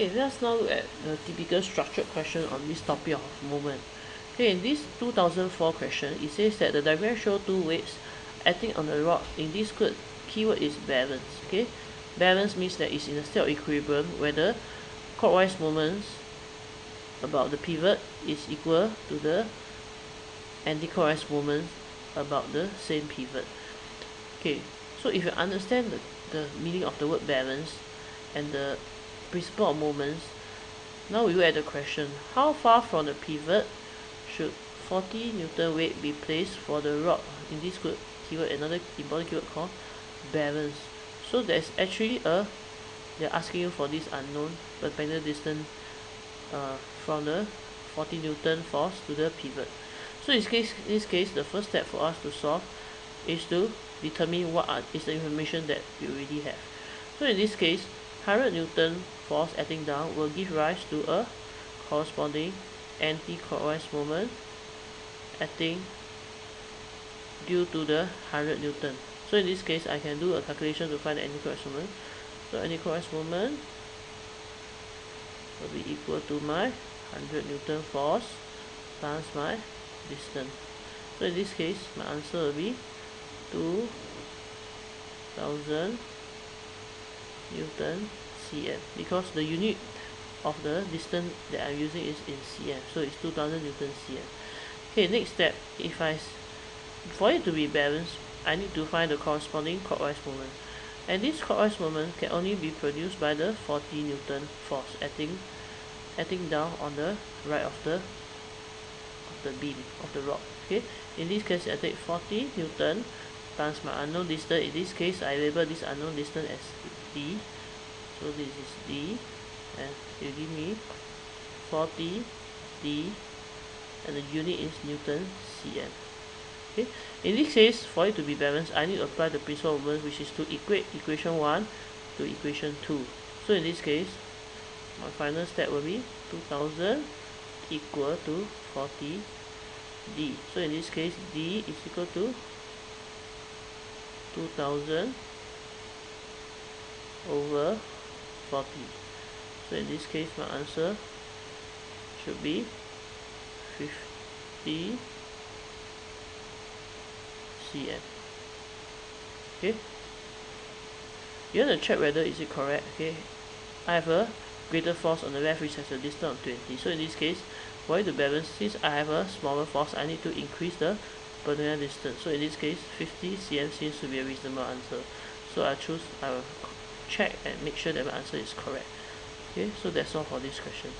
Okay, let's now look at the typical structured question on this topic of moment. Okay, in this 2004 question, it says that the diagram shows two weights acting on the rod. In this keyword is balance. Okay, balance means that it's in a state of equilibrium where the clockwise moments about the pivot is equal to the anti-clockwise moments about the same pivot. Okay, so if you understand the meaning of the word balance and the principle of moments, now we look at the question. How far from the pivot should 40 Newton weight be placed for the rod? In this keyword, another important keyword called balance. So there's actually they're asking you for this unknown perpendicular distance from the 40 Newton force to the pivot. So in this case, the first step for us to solve is to determine what is the information that we already have. So in this case, 100 Newton force acting down will give rise to a corresponding anti-clockwise moment acting due to the 100 Newton. So in this case, I can do a calculation to find the anti-clockwise moment. So anti-clockwise moment will be equal to my 100 Newton force times my distance. So in this case, my answer will be 2000 Newton cm, because the unit of the distance that I'm using is in cm, so it's 2000 Newton cm. Okay, next step, for it to be balanced, I need to find the corresponding clockwise moment, and this clockwise moment can only be produced by the 40 Newton force acting down on the right of the beam of the rod. Okay, in this case, I take 40 Newton times my unknown distance. In this case, I label this unknown distance as d. So this is d, and you give me 40 d, and the unit is Newton cm. Okay, in this case, for it to be balanced, I need to apply the principle of moment, which is to equate equation 1 to equation 2. So in this case, my final step will be 2000 equal to 40 d. So in this case, d is equal to 2000 over 40. So in this case, my answer should be 50 cm. Okay, you want to check whether is it correct. Okay, I have a greater force on the left which has a distance of 20. So in this case, for it to balance, since I have a smaller force, I need to increase the perpendicular distance. So in this case, 50 cm seems to be a reasonable answer. So I will check and make sure that my answer is correct. Okay, so that's all for this question.